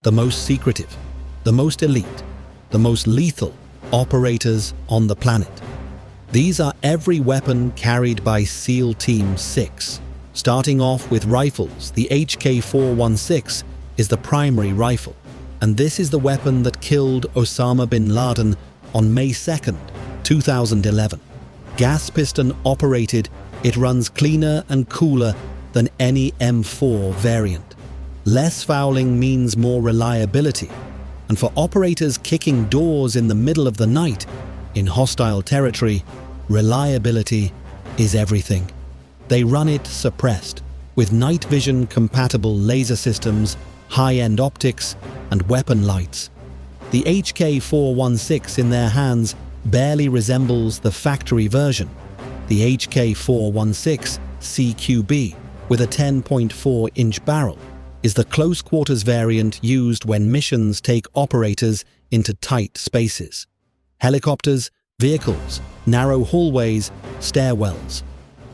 the most secretive, the most elite, the most lethal operators on the planet. These are every weapon carried by SEAL Team 6. Starting off with rifles, the HK-416 is the primary rifle, and this is the weapon that killed Osama bin Laden on May 2nd, 2011. Gas piston operated, it runs cleaner and cooler than any M4 variant. Less fouling means more reliability, and for operators kicking doors in the middle of the night in hostile territory, reliability is everything. They run it suppressed, with night vision compatible laser systems, high-end optics, and weapon lights. The HK-416 in their hands barely resembles the factory version, the HK-416 CQB, with a 10.4-inch barrel, is the close-quarters variant used when missions take operators into tight spaces. Helicopters, vehicles, narrow hallways, stairwells.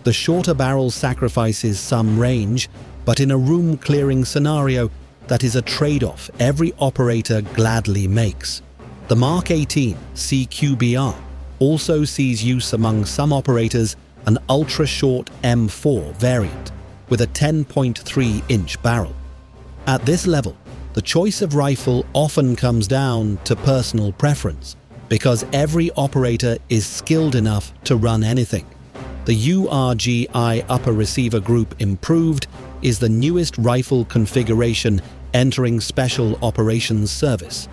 The shorter barrel sacrifices some range, but in a room-clearing scenario, that is a trade-off every operator gladly makes. The Mark 18 CQBR also sees use among some operators an ultra-short M4 variant with a 10.3-inch barrel. At this level, the choice of rifle often comes down to personal preference, because every operator is skilled enough to run anything. The URGI Upper Receiver Group Improved is the newest rifle configuration entering Special Operations Service.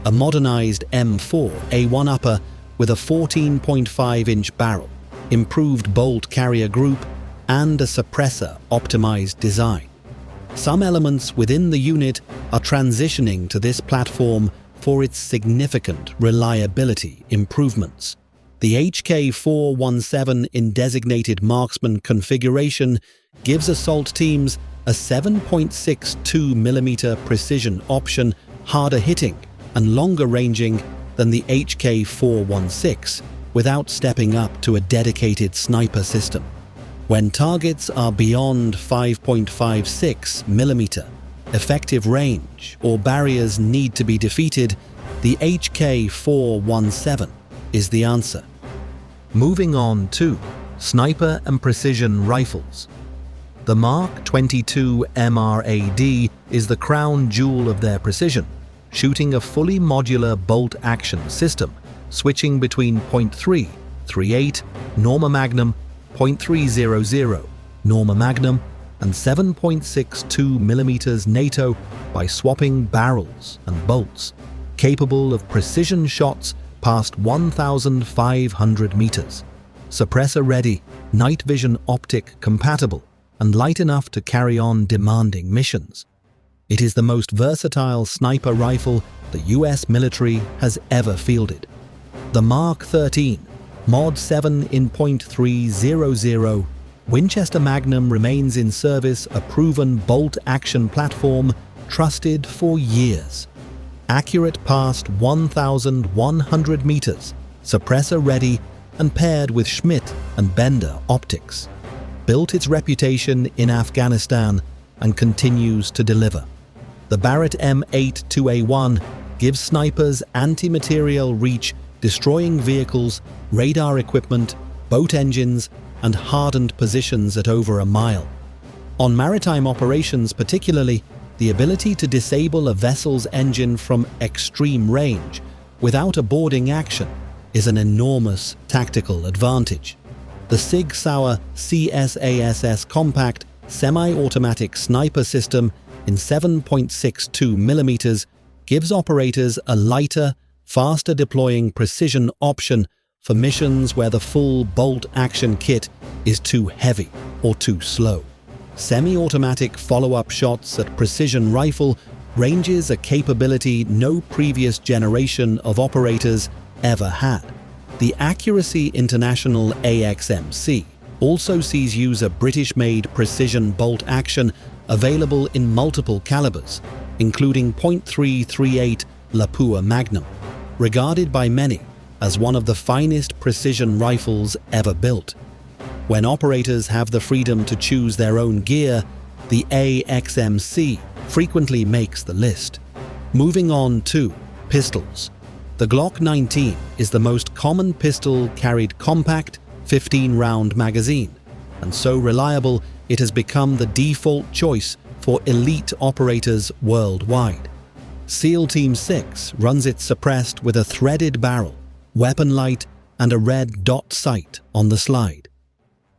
A modernized M4 A1 Upper with a 14.5-inch barrel, improved bolt carrier group, and a suppressor-optimized design. Some elements within the unit are transitioning to this platform for its significant reliability improvements. The HK-417 in designated marksman configuration gives assault teams a 7.62mm precision option, harder hitting and longer ranging than the HK-416, without stepping up to a dedicated sniper system. When targets are beyond 5.56mm effective range or barriers need to be defeated, the HK-417 is the answer. Moving on to sniper and precision rifles. The Mark 22 MRAD is the crown jewel of their precision, shooting a fully modular bolt-action system, switching between .3, .38, Norma Magnum, .300, Norma Magnum, and 7.62mm NATO by swapping barrels and bolts, capable of precision shots past 1,500 meters. Suppressor-ready, night vision optic compatible, and light enough to carry on demanding missions. It is the most versatile sniper rifle the US military has ever fielded. The Mark 13, Mod 7 in .300, Winchester Magnum remains in service, a proven bolt-action platform trusted for years. Accurate past 1,100 meters, suppressor-ready and paired with Schmidt and Bender optics. Built its reputation in Afghanistan and continues to deliver. The Barrett M82A1 gives snipers anti-materiel reach, destroying vehicles, radar equipment, boat engines, and hardened positions at over a mile. On maritime operations particularly, the ability to disable a vessel's engine from extreme range without a boarding action is an enormous tactical advantage. The Sig Sauer CSASS Compact semi-automatic sniper system in 7.62mm gives operators a lighter, faster deploying precision option for missions where the full bolt-action kit is too heavy or too slow. Semi-automatic follow-up shots at precision rifle ranges a capability no previous generation of operators ever had. The Accuracy International AXMC also sees use of British-made precision bolt action available in multiple calibers, including .338 Lapua Magnum, regarded by many as one of the finest precision rifles ever built. When operators have the freedom to choose their own gear, the AXMC frequently makes the list. Moving on to pistols. The Glock 19 is the most common pistol carried compact 15-round magazine, and so reliable it has become the default choice for elite operators worldwide. SEAL Team 6 runs it suppressed with a threaded barrel, weapon light, and a red dot sight on the slide.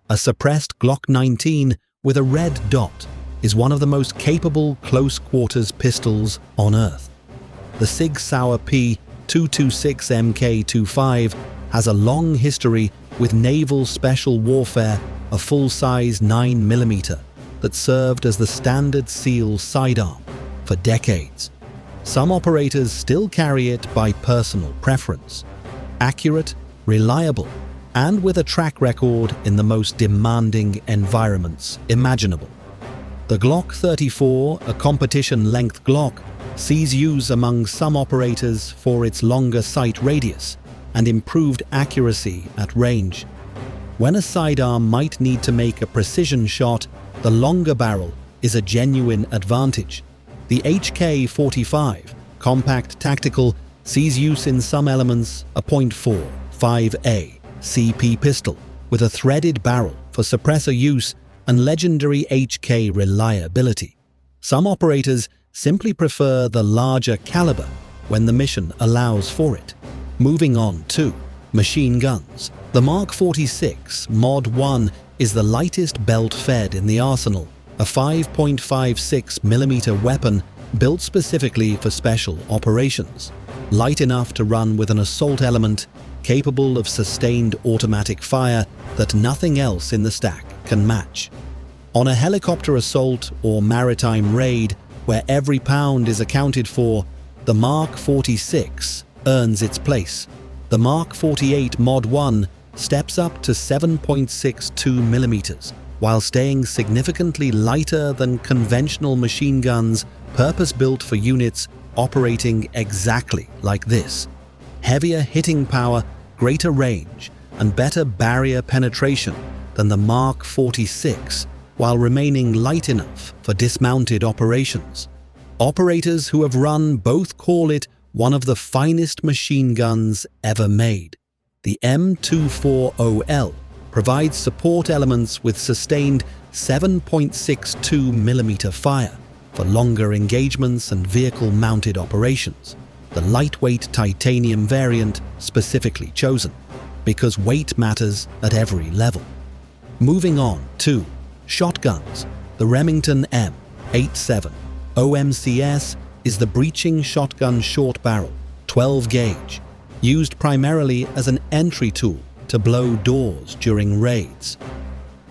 A suppressed Glock 19 with a red dot is one of the most capable close-quarters pistols on Earth. The Sig Sauer P226 Mk25 has a long history with naval special warfare, a full-size 9mm that served as the standard SEAL sidearm for decades. Some operators still carry it by personal preference. Accurate, reliable, and with a track record in the most demanding environments imaginable. The Glock 34, a competition-length Glock, sees use among some operators for its longer sight radius and improved accuracy at range. When a sidearm might need to make a precision shot, the longer barrel is a genuine advantage. The HK-45, compact tactical, sees use in some elements a .4 5A CP pistol with a threaded barrel for suppressor use and legendary HK reliability. Some operators simply prefer the larger caliber when the mission allows for it. Moving on to machine guns. The Mark 46 Mod 1 is the lightest belt-fed in the arsenal, a 5.56mm weapon built specifically for special operations. Light enough to run with an assault element, capable of sustained automatic fire that nothing else in the stack can match. On a helicopter assault or maritime raid where every pound is accounted for, the Mark 46 earns its place. The Mark 48 Mod 1 steps up to 7.62mm, while staying significantly lighter than conventional machine guns purpose-built for units operating exactly like this. Heavier hitting power, greater range, and better barrier penetration than the Mark 46, while remaining light enough for dismounted operations. Operators who have run both call it one of the finest machine guns ever made. The M240L provides support elements with sustained 7.62mm fire for longer engagements and vehicle-mounted operations. The lightweight titanium variant specifically chosen, because weight matters at every level. Moving on to shotguns. The Remington M87 OMCS is the breaching shotgun short barrel, 12 gauge, used primarily as an entry tool to blow doors during raids.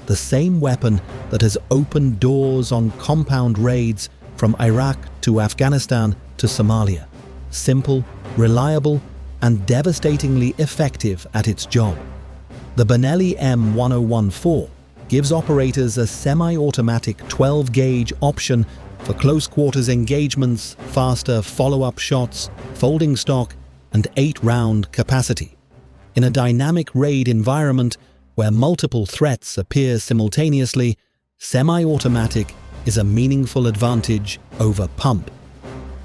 The same weapon that has opened doors on compound raids from Iraq to Afghanistan to Somalia. Simple, reliable, and devastatingly effective at its job. The Benelli M1014 gives operators a semi-automatic 12-gauge option for close-quarters engagements, faster follow-up shots, folding stock, and 8-round capacity. In a dynamic raid environment where multiple threats appear simultaneously, semi-automatic is a meaningful advantage over pump.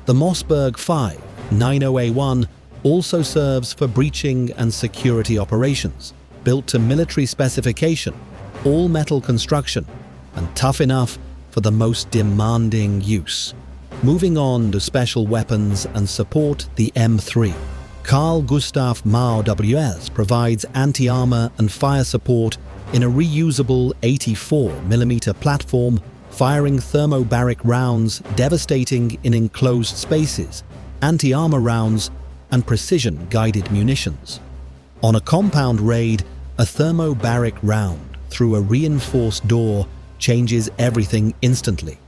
The Mossberg 5 90A1 also serves for breaching and security operations, built to military specification, all-metal construction, and tough enough for the most demanding use. Moving on to special weapons and support, the M3. Carl Gustav Mauer WS provides anti-armor and fire support in a reusable 84mm platform, firing thermobaric rounds devastating in enclosed spaces, anti-armor rounds, and precision-guided munitions. On a compound raid, a thermobaric round through a reinforced door changes everything instantly.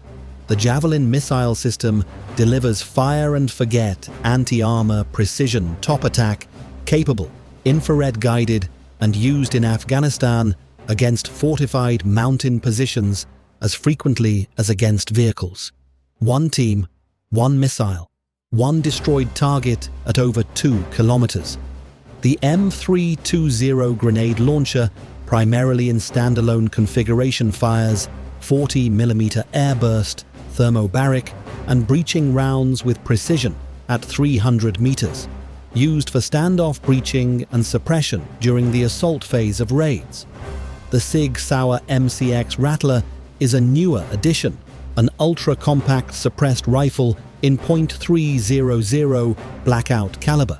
The Javelin missile system delivers fire-and-forget anti-armor precision top attack, capable, infrared-guided, and used in Afghanistan against fortified mountain positions as frequently as against vehicles. One team, one missile, one destroyed target at over 2 kilometers. The M320 grenade launcher, primarily in standalone configuration, fires 40mm airburst, thermobaric and breaching rounds with precision at 300 meters, used for standoff breaching and suppression during the assault phase of raids. The Sig Sauer MCX Rattler is a newer addition, an ultra-compact suppressed rifle in .300 Blackout caliber.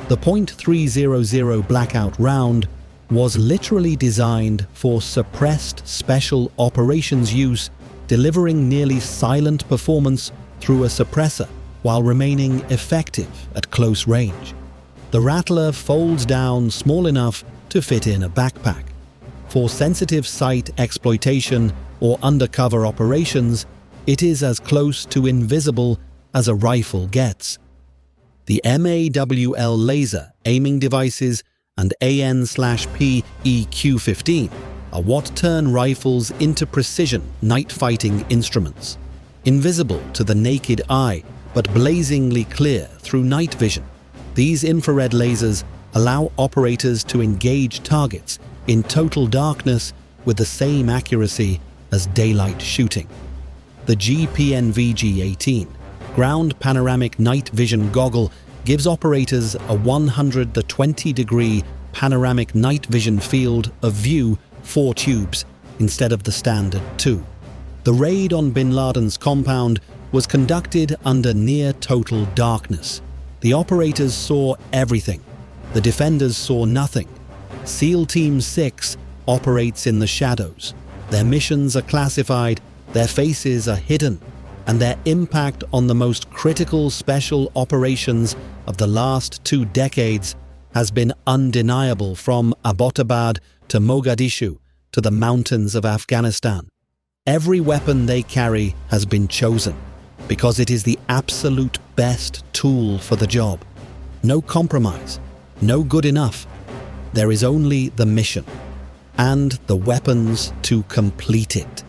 The .300 Blackout round was literally designed for suppressed special operations use, delivering nearly silent performance through a suppressor while remaining effective at close range. The Rattler folds down small enough to fit in a backpack. For sensitive site exploitation or undercover operations, it is as close to invisible as a rifle gets. The MAWL laser aiming devices and AN/P EQ-15 are what turn rifles into precision night-fighting instruments. Invisible to the naked eye, but blazingly clear through night vision, these infrared lasers allow operators to engage targets in total darkness with the same accuracy as daylight shooting. The GPNVG-18 Ground Panoramic Night Vision Goggle gives operators a 120-degree panoramic night vision field of view, 4 tubes, instead of the standard 2. The raid on Bin Laden's compound was conducted under near-total darkness. The operators saw everything. The defenders saw nothing. SEAL Team 6 operates in the shadows. Their missions are classified, their faces are hidden, and their impact on the most critical special operations of the last 2 decades has been undeniable, from Abbottabad to Mogadishu to the mountains of Afghanistan. Every weapon they carry has been chosen because it is the absolute best tool for the job. No compromise, no good enough. There is only the mission and the weapons to complete it.